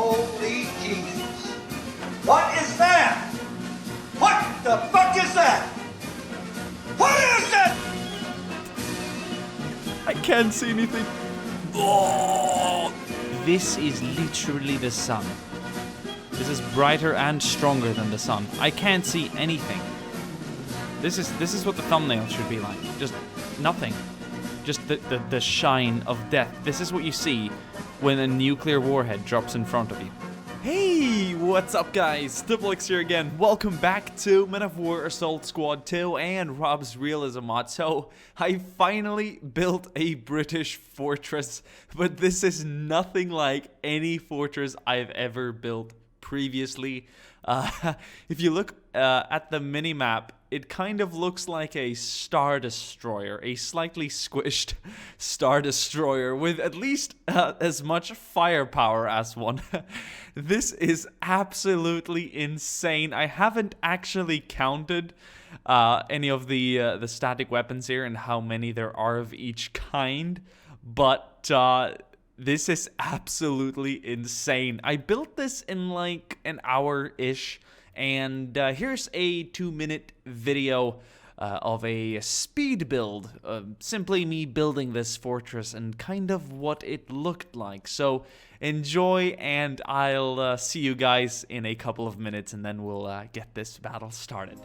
Holy Jesus. What is that? What the fuck is that? What is it? I can't see anything. Oh! This is literally the sun. This is brighter and stronger than the sun. I can't see anything. This is what the thumbnail should be like. Just nothing. Just the shine of death. This is what you see when a nuclear warhead drops in front of you. Hey, what's up guys? Diplex here again. Welcome back to Men of War Assault Squad 2 and Rob's Realism mod. So, I finally built a British fortress, but this is nothing like any fortress I've ever built previously. If you look at the mini-map, it kind of looks like a Star Destroyer, a slightly squished Star Destroyer with at least as much firepower as one. This is absolutely insane. I haven't actually counted any of the static weapons here and how many there are of each kind, but this is absolutely insane. I built this in like an hour-ish, and here's a 2-minute video of a speed build. Simply me building this fortress and kind of what it looked like. So enjoy, and I'll see you guys in a couple of minutes, and then we'll get this battle started.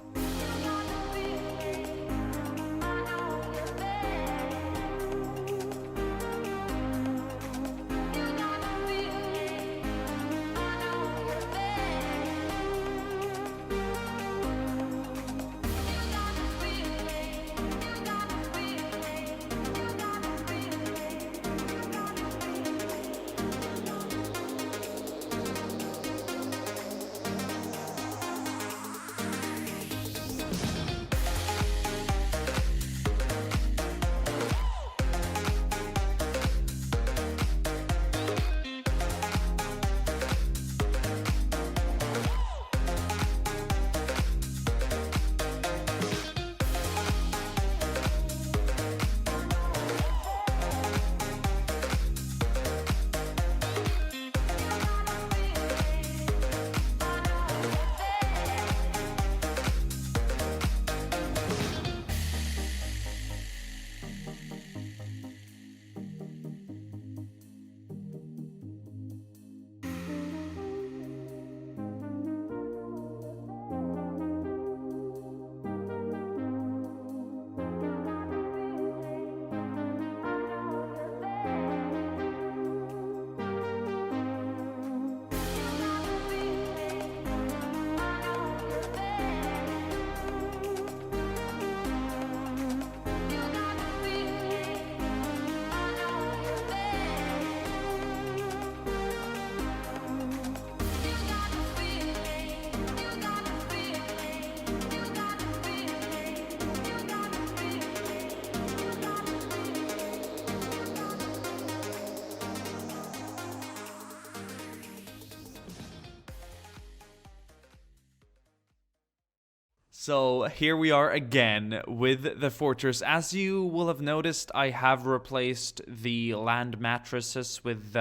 So here we are again with the fortress. As you will have noticed, I have replaced the land mattresses with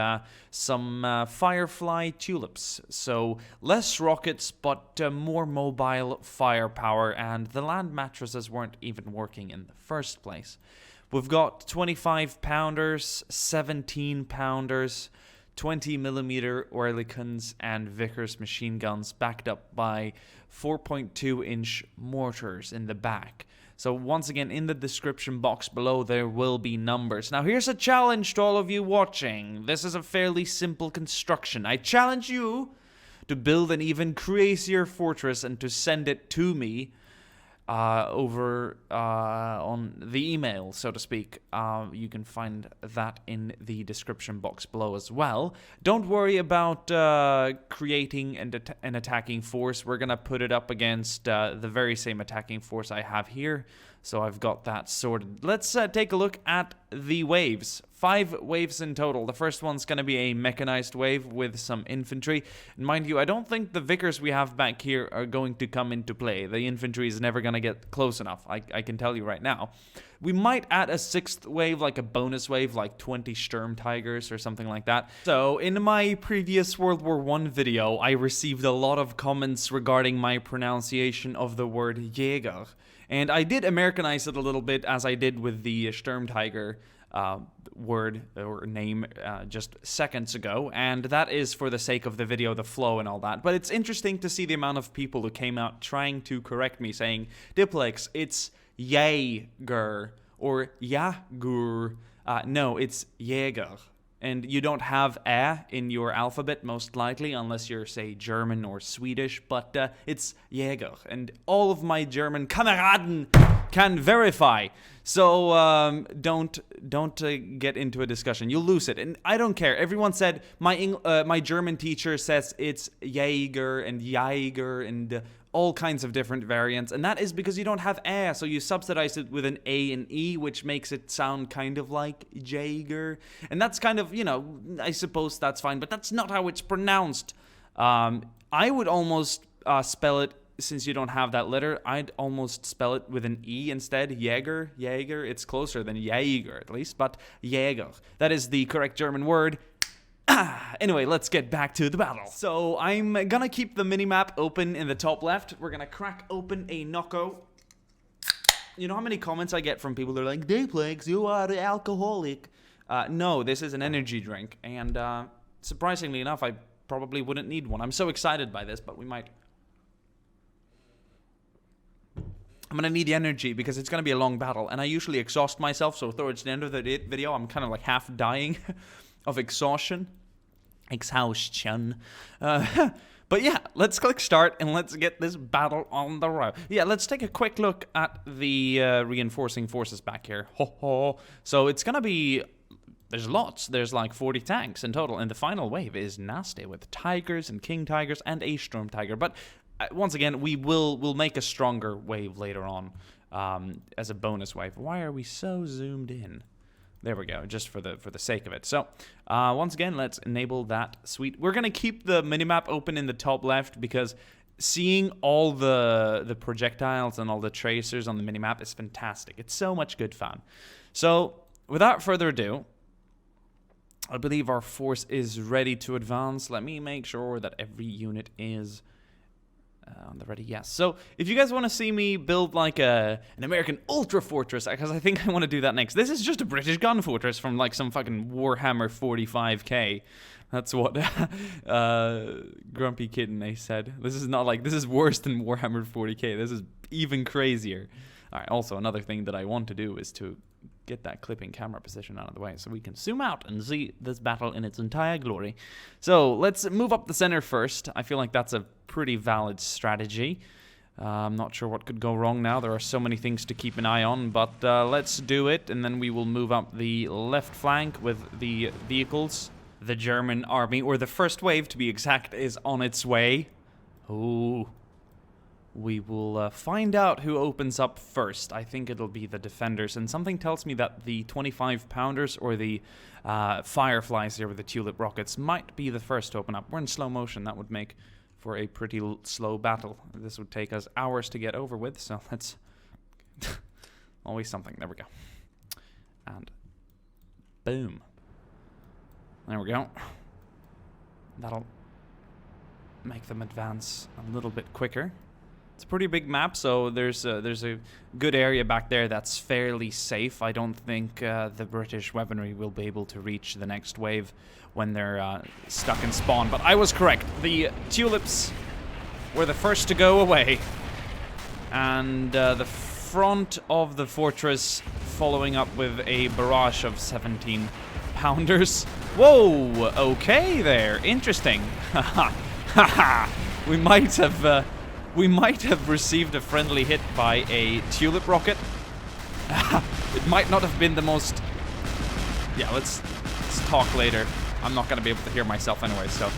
some firefly tulips. So less rockets, but more mobile firepower, and the land mattresses weren't even working in the first place. We've got 25 pounders, 17 pounders, 20mm Oerlikons and Vickers machine guns backed up by 4.2-inch mortars in the back. So once again, in the description box below there will be numbers. Now here's a challenge to all of you watching. This is a fairly simple construction. I challenge you to build an even crazier fortress and to send it to me over on the email, so to speak. You can find that in the description box below as well. Don't worry about creating an attacking force. We're gonna put it up against the very same attacking force I have here. So I've got that sorted. Let's take a look at the waves. 5 waves in total. The first one's going to be a mechanized wave with some infantry. And mind you, I don't think the Vickers we have back here are going to come into play. The infantry is never going to get close enough. I can tell you right now. We might add a 6th wave, like a bonus wave, like 20 Sturm Tigers or something like that. So in my previous World War I video, I received a lot of comments regarding my pronunciation of the word Jäger. And I did Americanize it a little bit, as I did with the Sturm Tiger word or name just seconds ago, and that is for the sake of the video, the flow and all that. But it's interesting to see the amount of people who came out trying to correct me, saying, Diplex, it's Jaeger or Jagur. No, it's Jäger. And you don't have a in your alphabet, most likely, unless you're, say, German or Swedish, but it's Jäger. And all of my German Kameraden can verify. So don't get into a discussion. You'll lose it. And I don't care. Everyone said, my German teacher says it's Jaeger and Jaeger and all kinds of different variants, and that is because you don't have a, so you subsidize it with an A and E, which makes it sound kind of like Jaeger, and that's kind of, you know, I suppose that's fine, but that's not how it's pronounced. I would almost spell it, since you don't have that letter, I'd almost spell it with an E instead. Jaeger, it's closer than Jaeger at least, but Jaeger. That is the correct German word. Anyway, let's get back to the battle. So I'm gonna keep the minimap open in the top left. We're gonna crack open a Nocco. You know how many comments I get from people that are like, Diplex, you are an alcoholic. No, this is an energy drink. And surprisingly enough, I probably wouldn't need one. I'm so excited by this, but we might. I'm gonna need energy because it's gonna be a long battle. And I usually exhaust myself, so towards the end of the video, I'm kind of like half dying of exhaustion. But yeah, let's click start and let's get this battle on the road. Yeah, let's take a quick look at the reinforcing forces back here. So it's gonna be, there's lots. There's like 40 tanks in total, and the final wave is nasty with Tigers and King Tigers and a Sturm Tiger. But once again, we'll make a stronger wave later on as a bonus wave. Why are we so zoomed in? There we go, just for the sake of it. So, once again, let's enable that suite. We're going to keep the minimap open in the top left because seeing all the projectiles and all the tracers on the minimap is fantastic. It's so much good fun. So, without further ado, I believe our force is ready to advance. Let me make sure that every unit is on the ready, yes. So if you guys want to see me build like an American ultra fortress, because I think I want to do that next. This is just a British gun fortress from like some fucking Warhammer 45k. That's what Grumpy Kitten they said. This is not like, this is worse than Warhammer 40k. This is even crazier. All right, also another thing that I want to do is to get that clipping camera position out of the way so we can zoom out and see this battle in its entire glory. So let's move up the center first. I feel like that's a pretty valid strategy. I'm not sure what could go wrong now. There are so many things to keep an eye on, but let's do it, and then we will move up the left flank with the vehicles. The German army, or the first wave to be exact, is on its way. Ooh. We will find out who opens up first. I think it'll be the defenders, and something tells me that the 25-pounders or the Fireflies here with the tulip rockets might be the first to open up. We're in slow motion. That would make for a pretty slow battle. This would take us hours to get over with, so let's... always something. There we go. And boom. There we go. That'll make them advance a little bit quicker. It's a pretty big map, so there's a good area back there that's fairly safe. I don't think the British weaponry will be able to reach the next wave when they're stuck in spawn. But I was correct. The tulips were the first to go away. And the front of the fortress following up with a barrage of 17-pounders. Whoa, okay there. Interesting. Haha. We might have received a friendly hit by a tulip rocket. It might not have been the most... Yeah, let's talk later. I'm not going to be able to hear myself anyway, so...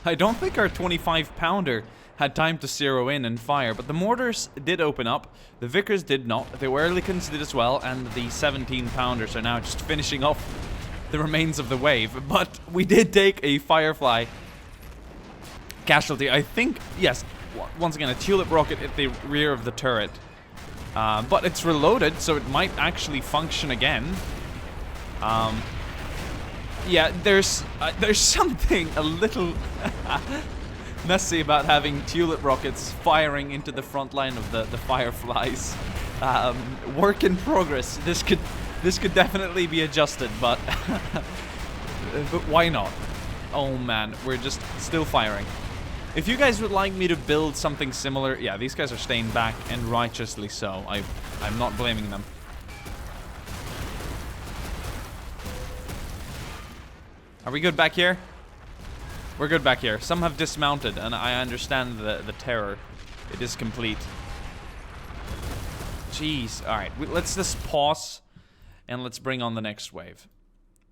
I don't think our 25-pounder had time to zero in and fire, but the mortars did open up. The Vickers did not. The Oerlikons did as well, and the 17-pounders are now just finishing off the remains of the wave. But we did take a Firefly casualty. I think, yes, once again, a tulip rocket at the rear of the turret. But it's reloaded, so it might actually function again. Yeah, there's something a little messy about having tulip rockets firing into the front line of the Fireflies. Work in progress. This could definitely be adjusted, but but why not? Oh man, we're just still firing. If you guys would like me to build something similar, yeah, these guys are staying back, and righteously so. I'm not blaming them. Are we good back here? We're good back here. Some have dismounted, and I understand the terror. It is complete. Jeez. Alright, let's just pause, and let's bring on the next wave.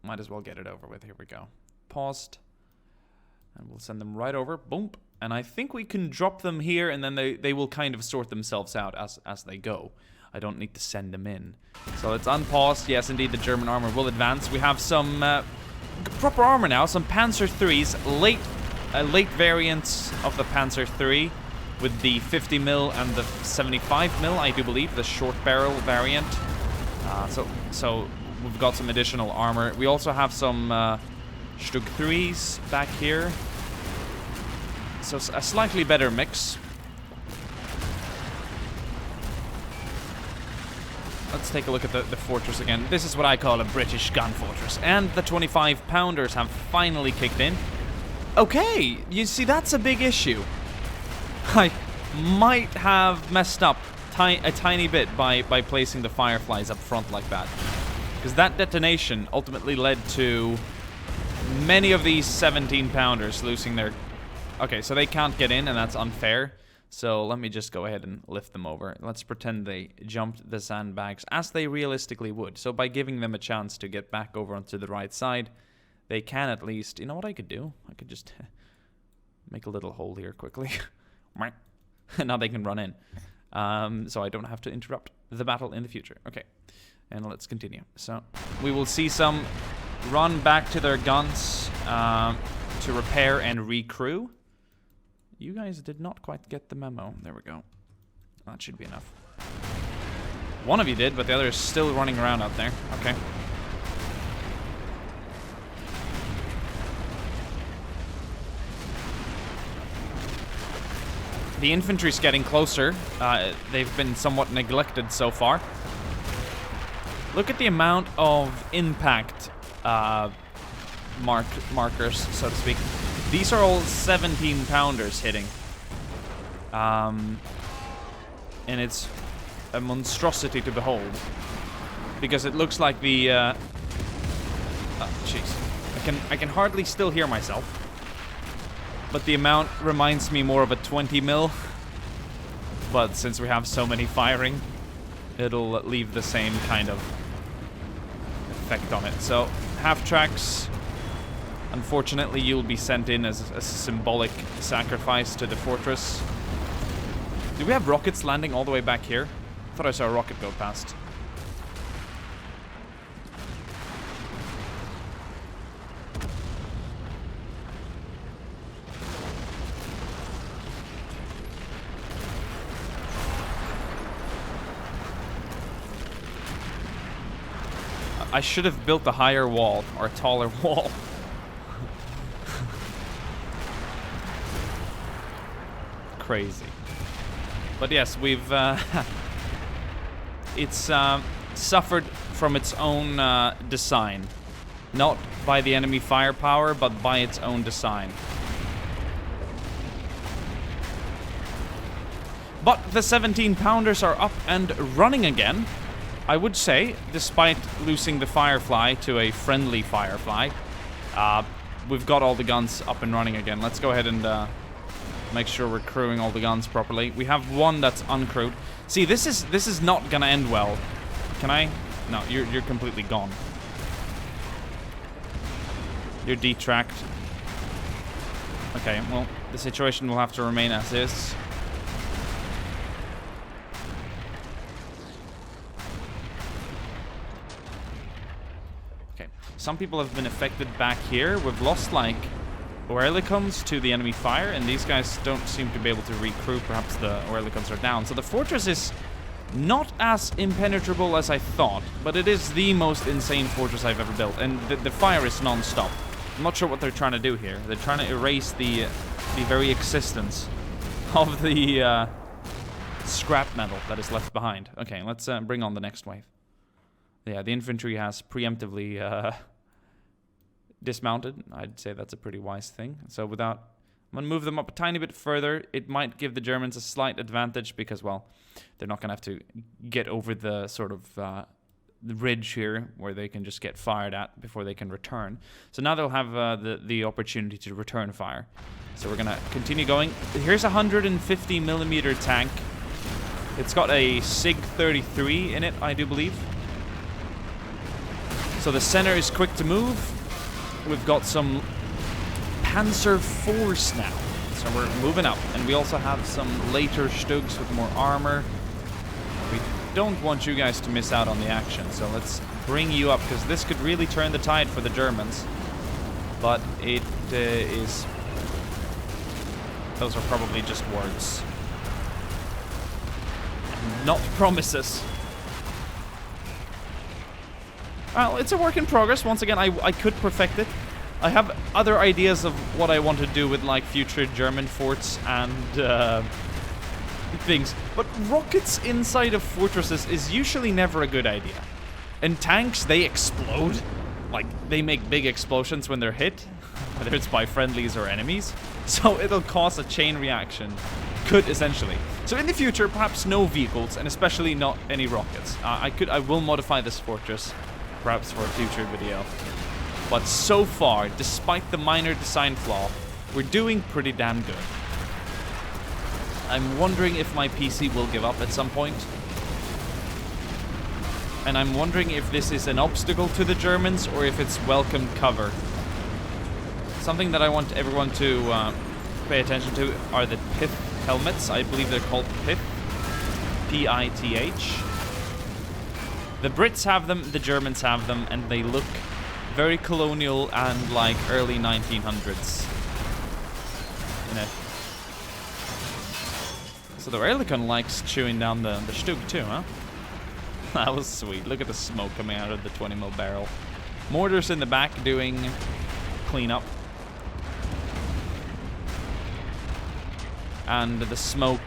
Might as well get it over with. Here we go. Paused. And we'll send them right over. Boom. And I think we can drop them here, and then they will kind of sort themselves out as they go. I don't need to send them in. So let's unpause. Yes, indeed, the German armor will advance. We have some proper armor now. Some Panzer IIIs. Late variants of the Panzer III with the 50mm and the 75mm, I do believe. The short barrel variant. So we've got some additional armor. We also have some Stug 3s back here. So a slightly better mix. Let's take a look at the fortress again. This is what I call a British gun fortress. And the 25-pounders have finally kicked in. Okay, you see, that's a big issue. I might have messed up a tiny bit by placing the Fireflies up front like that. Because that detonation ultimately led to many of these 17-pounders losing their... Okay, so they can't get in, and that's unfair. So let me just go ahead and lift them over. Let's pretend they jumped the sandbags as they realistically would. So by giving them a chance to get back over onto the right side, they can at least... You know what I could do? I could just make a little hole here quickly. Now they can run in. So I don't have to interrupt the battle in the future. Okay, and let's continue. So we will see some run back to their guns to repair and recrew. You guys did not quite get the memo. There we go. That should be enough. One of you did, but the other is still running around out there. Okay. The infantry's getting closer. They've been somewhat neglected so far. Look at the amount of impact markers, so to speak. These are all 17-pounders hitting. And it's a monstrosity to behold. Because it looks like the... oh, jeez. I can hardly still hear myself. But the amount reminds me more of a 20mm. But since we have so many firing, it'll leave the same kind of effect on it. So, half-tracks... Unfortunately, you'll be sent in as a symbolic sacrifice to the fortress. Do we have rockets landing all the way back here? I thought I saw a rocket go past. I should have built a higher wall, or a taller wall. Crazy. But yes, we've it's suffered from its own design, not by the enemy firepower, but by its own design. But the 17-pounders are up and running again, I would say, despite losing the Firefly to a friendly Firefly. We've got all the guns up and running again. Let's go ahead and make sure we're crewing all the guns properly. We have one that's uncrewed. See, this is not gonna end well. Can I? No, you're completely gone. You're detracked. Okay, well, the situation will have to remain as is. Okay, some people have been affected back here. We've lost, like, Oerlikons to the enemy fire, and these guys don't seem to be able to recruit. Perhaps the Oerlikons are down. So the fortress is not as impenetrable as I thought, but it is the most insane fortress I've ever built, and the fire is non-stop. I'm not sure what they're trying to do here. They're trying to erase the very existence of the scrap metal that is left behind. Okay, let's bring on the next wave. Yeah, the infantry has preemptively dismounted. I'd say that's a pretty wise thing. So I'm going to move them up a tiny bit further. It might give the Germans a slight advantage because, well, they're not going to have to get over the sort of the ridge here where they can just get fired at before they can return. So now they'll have the opportunity to return fire. So we're going to continue going. Here's a 150mm tank. It's got a SIG-33 in it, I do believe. So the center is quick to move. We've got some Panzer Force now. So we're moving up. And we also have some later Stugs with more armor. We don't want you guys to miss out on the action. So let's bring you up, because this could really turn the tide for the Germans. But it is... Those are probably just words. Not promises. Well, it's a work in progress. Once again, I could perfect it. I have other ideas of what I want to do with, like, future German forts and things. But rockets inside of fortresses is usually never a good idea. And tanks, they explode. Like, they make big explosions when they're hit, whether it's by friendlies or enemies. So it'll cause a chain reaction. Could, essentially. So in the future, perhaps no vehicles, and especially not any rockets. I will modify this fortress, perhaps for a future video. But so far, despite the minor design flaw, we're doing pretty damn good. I'm wondering if my PC will give up at some point. And I'm wondering if this is an obstacle to the Germans or if it's welcome cover. Something that I want everyone to pay attention to are the pith helmets. I believe they're called pith. P-I-T-H. The Brits have them, the Germans have them, and they look very colonial and like early 1900s. So the Oerlikon likes chewing down the Stug too, huh? That was sweet. Look at the smoke coming out of the 20mm barrel. Mortars in the back doing cleanup. And the smoke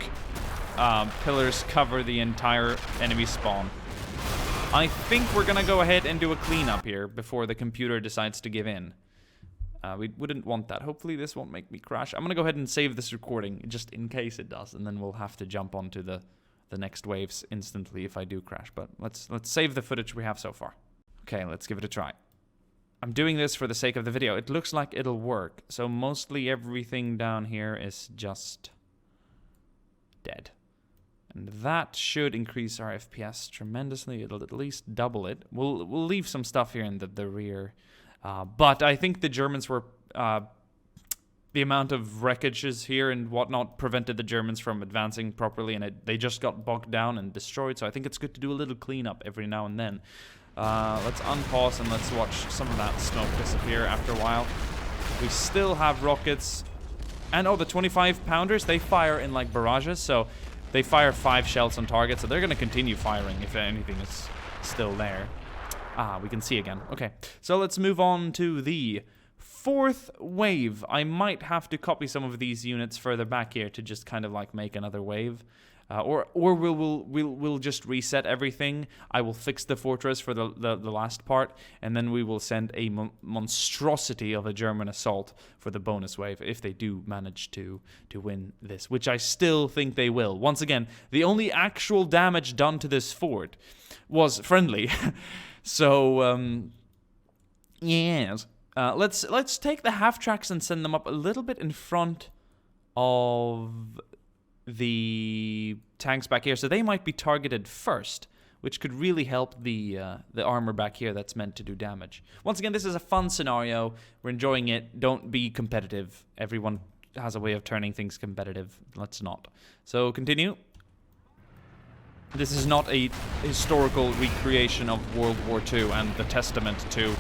pillars cover the entire enemy spawn. I think we're gonna go ahead and do a cleanup here before the computer decides to give in. We wouldn't want that. Hopefully this won't make me crash. I'm gonna go ahead and save this recording just in case it does, and then we'll have to jump onto the next waves instantly if I do crash. But let's save the footage we have so far. Okay, let's give it a try. I'm doing this for the sake of the video. It looks like it'll work. So mostly everything down here is just dead. And that should increase our FPS tremendously. It'll at least double it. We'll leave some stuff here in the rear. But I think the Germans were... the amount of wreckages here and whatnot prevented the Germans from advancing properly, and they just got bogged down and destroyed. So I think it's good to do a little cleanup every now and then. Let's unpause and let's watch some of that smoke disappear after a while. We still have rockets. And oh, the 25-pounders, they fire in like barrages, so... They fire 5 shells on target, so they're going to continue firing if anything is still there. We can see again. Okay, so let's move on to the 4th wave. I might have to copy some of these units further back here to just kind of like make another wave. Or we'll just reset everything. I will fix the fortress for the last part, and then we will send a monstrosity of a German assault for the bonus wave if they do manage to win this, which I still think they will. Once again, the only actual damage done to this fort was friendly. So yes, let's take the half tracks and send them up a little bit in front of the tanks back here, so they might be targeted first, which could really help the armor back here that's meant to do damage. Once again, this is a fun scenario. We're enjoying it. Don't be competitive. Everyone has a way of turning things competitive. Let's not. So continue. This is not a historical recreation of World War II and the testament to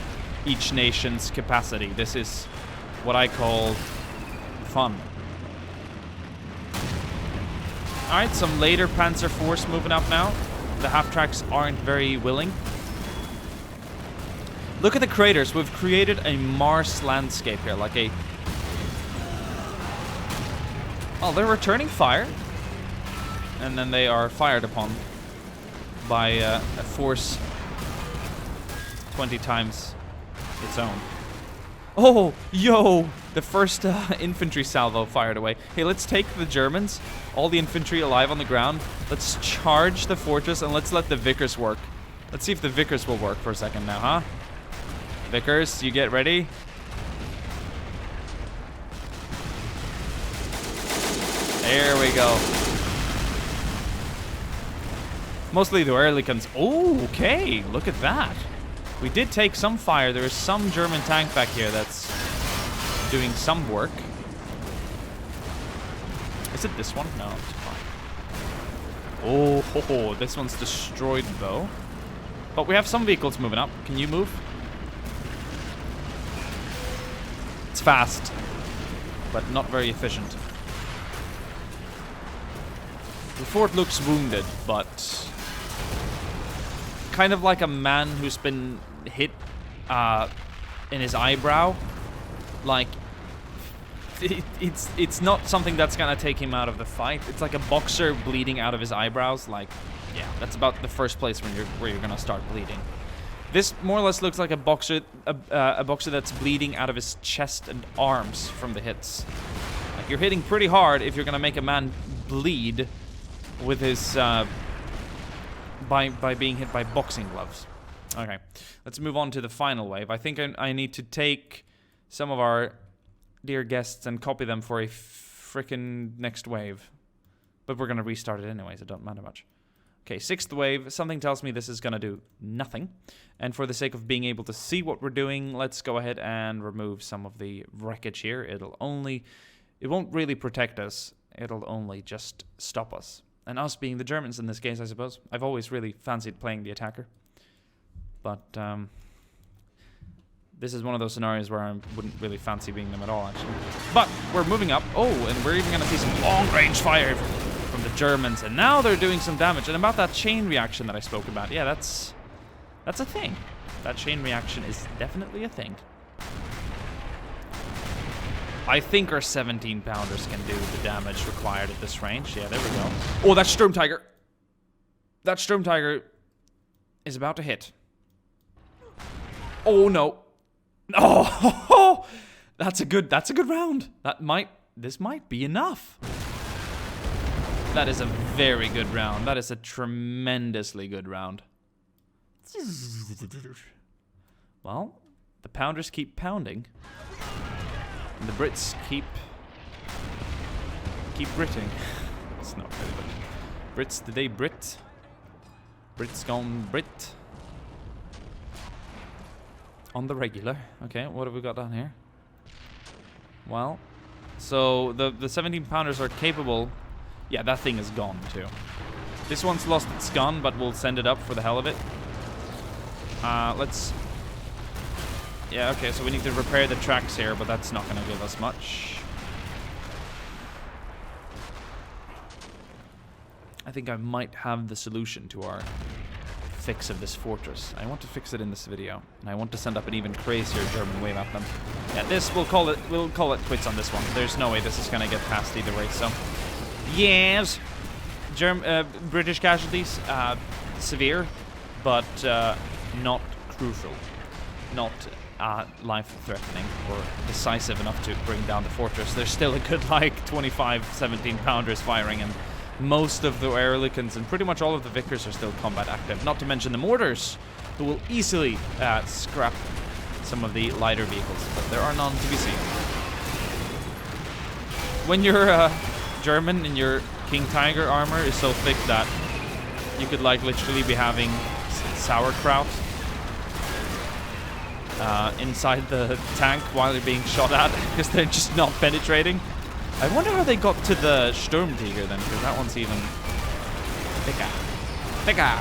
each nation's capacity. This is what I call fun. Alright, some later Panzer Force moving up now. The half-tracks aren't very willing. Look at the craters. We've created a Mars landscape here, like a... Oh, they're returning fire. And then they are fired upon by a force 20 times its own. Oh, yo! The first infantry salvo fired away. Hey, let's take the Germans, all the infantry alive on the ground. Let's charge the fortress and let's let the Vickers work. Let's see if the Vickers will work for a second now, huh? Vickers, you get ready? There we go. Mostly the Oerlikons. Oh, okay. Look at that. We did take some fire. There is some German tank back here that's doing some work. Is it this one? No, it's fine. Oh, ho, ho. This one's destroyed, though. But we have some vehicles moving up. Can you move? It's fast, but not very efficient. The fort looks wounded, but kind of like a man who's been hit in his eyebrow. Like, it's not something that's gonna take him out of the fight. It's like a boxer bleeding out of his eyebrows. Like, yeah, that's about the first place where you're gonna start bleeding. This more or less looks like a boxer that's bleeding out of his chest and arms from the hits. Like, you're hitting pretty hard if you're gonna make a man bleed with his by being hit by boxing gloves. Okay, let's move on to the final wave. I think I need to take some of our dear guests and copy them for a frickin' next wave. But we're gonna restart it anyways, it don't matter much. Okay, 6th wave. Something tells me this is gonna do nothing. And for the sake of being able to see what we're doing, let's go ahead and remove some of the wreckage here. It won't really protect us. It'll only just stop us. And us being the Germans in this case, I suppose. I've always really fancied playing the attacker. But, this is one of those scenarios where I wouldn't really fancy being them at all, actually. But we're moving up. Oh, and we're even going to see some long-range fire from the Germans. And now they're doing some damage. And about that chain reaction that I spoke about, yeah, that's a thing. That chain reaction is definitely a thing. I think our 17-pounders can do the damage required at this range. Yeah, there we go. Oh, that Sturm Tiger. That Sturm Tiger is about to hit. Oh, no. Oh, that's a good round. This might be enough. That is a very good round. That is a tremendously good round. Well, the pounders keep pounding. And the Brits keep Britting. It's not really good. Brits today Brit. Brits gone Brit. On the regular. Okay, what have we got down here? Well, so the 17 pounders are capable. Yeah, that thing is gone too. This one's lost its gun, but we'll send it up for the hell of it. Let's... Yeah, okay, so we need to repair the tracks here, but that's not going to give us much. I think I might have the solution to our fix of this fortress. I want to fix it in this video, and I want to send up an even crazier German wave at them. Yeah, we'll call it quits on this one. There's no way this is going to get past either way, so... Yes! British casualties, severe, but not crucial. Not life-threatening or decisive enough to bring down the fortress. There's still a good, like, 25 17-pounders firing, and most of the Oerlikons and pretty much all of the Vickers are still combat active. Not to mention the mortars, who will easily scrap some of the lighter vehicles, but there are none to be seen. When you're German and your King Tiger armor is so thick that you could, like, literally be having sauerkraut inside the tank while you're being shot at because they're just not penetrating. I wonder how they got to the Sturmtiger then, because that one's even thicker. Thicker!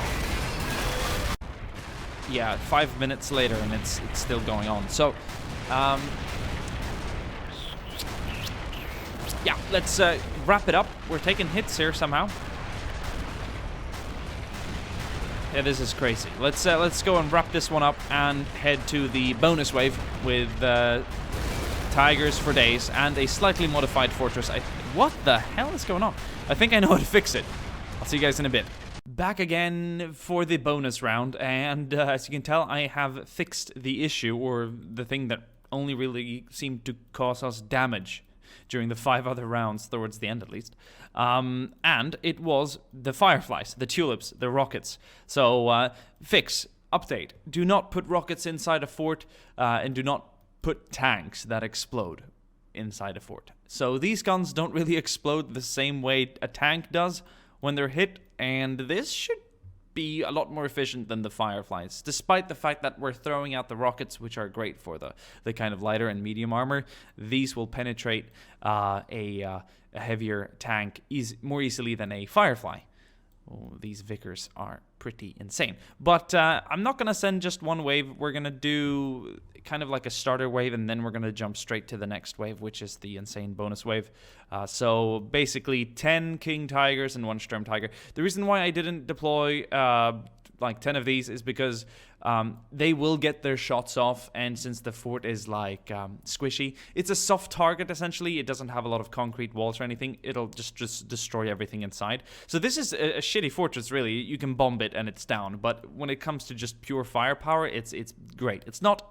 Yeah, 5 minutes later and it's still going on. So, yeah, let's wrap it up. We're taking hits here somehow. Yeah, this is crazy. Let's go and wrap this one up and head to the bonus wave with tigers for days and a slightly modified fortress. What the hell is going on? I think I know how to fix it. I'll see you guys in a bit. Back again for the bonus round, and as you can tell, I have fixed the issue, or the thing that only really seemed to cause us damage during the 5 other rounds, towards the end at least. And it was the fireflies, the tulips, the rockets. So, fix, update. Do not put rockets inside a fort, and do not put tanks that explode inside a fort. So these guns don't really explode the same way a tank does when they're hit, and this should be a lot more efficient than the fireflies, despite the fact that we're throwing out the rockets, which are great for the kind of lighter and medium armor. These will penetrate a heavier tank more easily than a firefly. Oh, these Vickers are pretty insane. But I'm not going to send just one wave. We're going to do kind of like a starter wave, and then we're going to jump straight to the next wave, which is the insane bonus wave. So basically 10 King Tigers and 1 Sturm Tiger. The reason why I didn't deploy like 10 of these is because they will get their shots off, and since the fort is like squishy, it's a soft target essentially. It doesn't have a lot of concrete walls or anything. It'll just destroy everything inside. So this is a shitty fortress really. You can bomb it and it's down, but when it comes to just pure firepower, it's great. It's not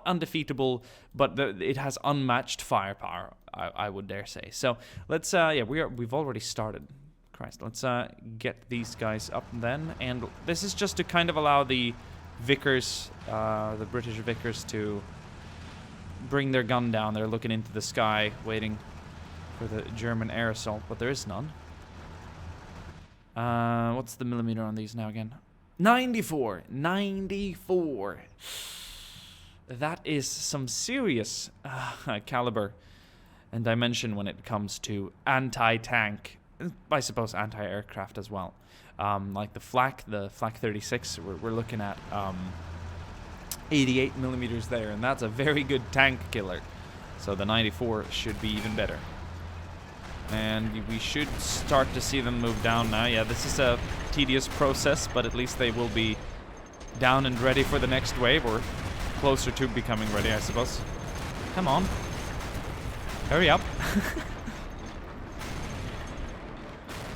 undefeatable, but it has unmatched firepower, I would dare say. So let's yeah, we've already started. Christ, let's get these guys up then, and this is just to kind of allow the Vickers, the British Vickers, to bring their gun down. They're looking into the sky, waiting for the German air assault, but there is none. What's the millimeter on these now again? 94! 94! That is some serious caliber and dimension when it comes to anti-tank, I suppose anti-aircraft as well. Like the Flak 36, we're looking at 88 millimeters there, and that's a very good tank killer. So the 94 should be even better. And we should start to see them move down now. Yeah, this is a tedious process, but at least they will be down and ready for the next wave, or closer to becoming ready, I suppose. Come on. Hurry up.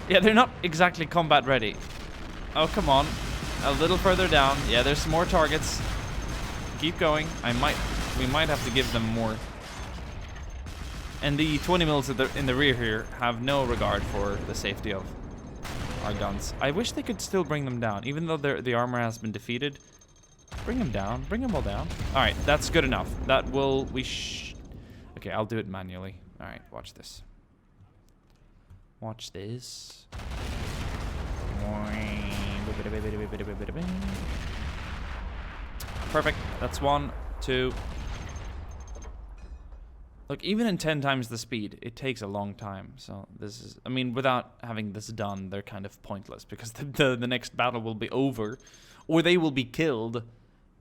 Yeah, they're not exactly combat ready. Oh, come on. A little further down. Yeah, there's more targets. Keep going. We might have to give them more. And the 20 mils in the rear here have no regard for the safety of our guns. I wish they could still bring them down, even though the armor has been defeated. Bring them down. Bring them all down. All right, that's good enough. That will... Okay, I'll do it manually. All right, watch this. Watch this. Perfect. That's 1, 2. Look, even in 10 times the speed, it takes a long time. So this is... I mean, without having this done, they're kind of pointless, because the next battle will be over, or they will be killed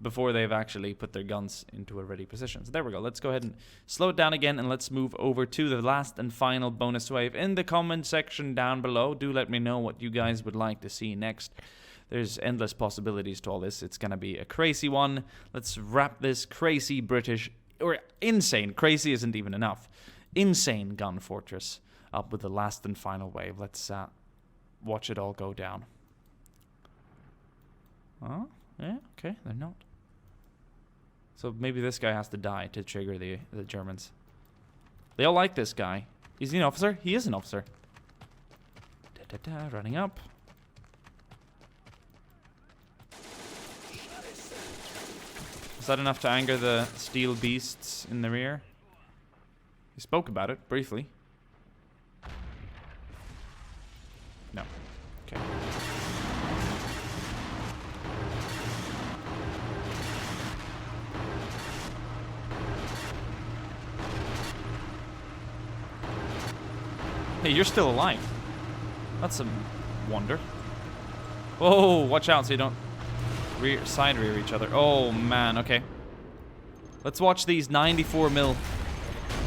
before they've actually put their guns into a ready position. So there we go. Let's go ahead and slow it down again, and let's move over to the last and final bonus wave. In the comment section down below, do let me know what you guys would like to see next. There's endless possibilities to all this. It's gonna be a crazy one. Let's wrap this crazy British, or insane, crazy isn't even enough, insane gun fortress up with the last and final wave. Let's watch it all go down. Oh, yeah, okay, they're not. So maybe this guy has to die to trigger the Germans. They all like this guy. Is he an officer? He is an officer. Running up. Is that enough to anger the steel beasts in the rear? He spoke about it briefly. No. Okay. Hey, you're still alive. That's a wonder. Whoa, watch out so you don't side rear each other. Oh, man, okay. Let's watch these 94mm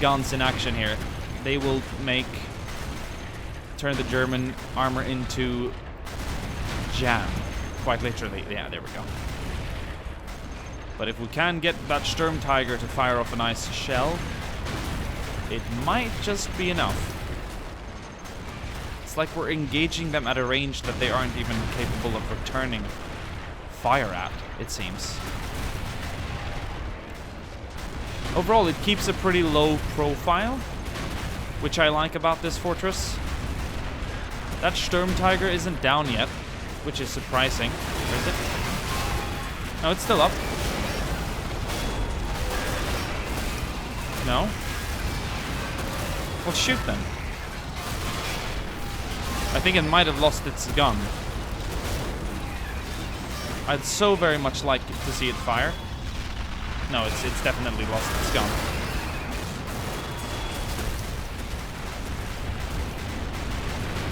guns in action here. They will turn the German armor into jam. Quite literally. Yeah, there we go. But if we can get that Sturmtiger to fire off a nice shell, it might just be enough. It's like we're engaging them at a range that they aren't even capable of returning fire at, it seems. Overall, it keeps a pretty low profile, which I like about this fortress. That Sturmtiger isn't down yet, which is surprising. Where is it? No, it's still up. No? Well, shoot then. I think it might have lost its gun. I'd so very much like to see it fire. No, it's definitely lost its gun.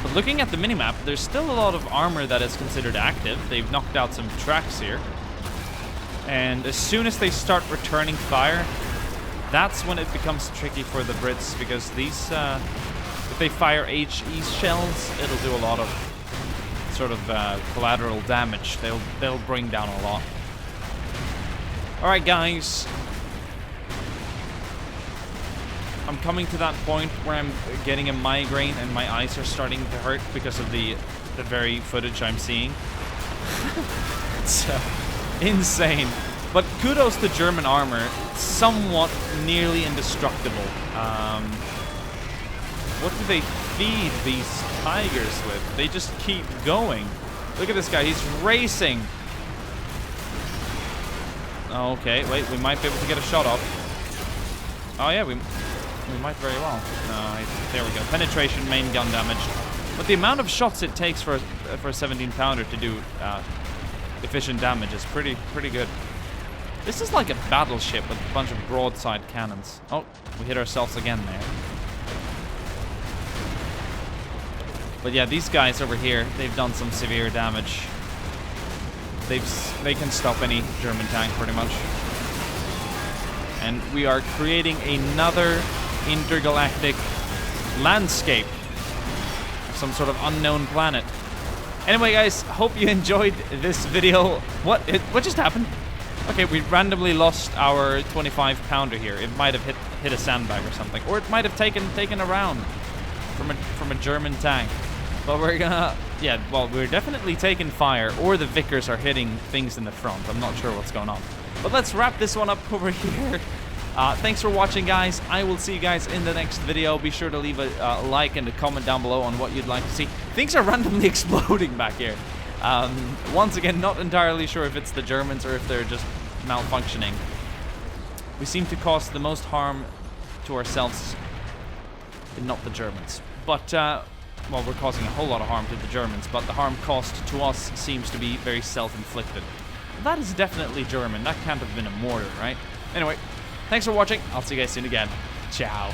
But looking at the minimap, there's still a lot of armor that is considered active. They've knocked out some tracks here. And as soon as they start returning fire, that's when it becomes tricky for the Brits, because these, if they fire HE shells, it'll do a lot of sort of collateral damage. They'll bring down a lot. All right, guys. I'm coming to that point where I'm getting a migraine and my eyes are starting to hurt because of the very footage I'm seeing. It's insane. But kudos to German armor, somewhat nearly indestructible. What do they feed these tigers with? They just keep going. Look at this guy, he's racing. Okay, wait, we might be able to get a shot off. Oh yeah, we might very well. No, there we go. Penetration, main gun damage. But the amount of shots it takes for a 17-pounder to do efficient damage is pretty good. This is like a battleship with a bunch of broadside cannons. Oh, we hit ourselves again there. But yeah, these guys over here, they've done some severe damage. They can stop any German tank pretty much. And we are creating another intergalactic landscape. Some sort of unknown planet. Anyway, guys, hope you enjoyed this video. What just happened? Okay, we randomly lost our 25-pounder here. It might have hit a sandbag or something, or it might have taken a round from a German tank. But we're gonna, yeah, well, we're definitely taking fire, or the Vickers are hitting things in the front. I'm not sure what's going on. But let's wrap this one up over here. Thanks for watching, guys. I will see you guys in the next video. Be sure to leave a like and a comment down below on what you'd like to see. Things are randomly exploding back here. Once again, not entirely sure if it's the Germans or if they're just malfunctioning. We seem to cause the most harm to ourselves, and not the Germans. But, well, we're causing a whole lot of harm to the Germans, but the harm caused to us seems to be very self-inflicted. That is definitely German. That can't have been a mortar, right? Anyway, thanks for watching. I'll see you guys soon again. Ciao.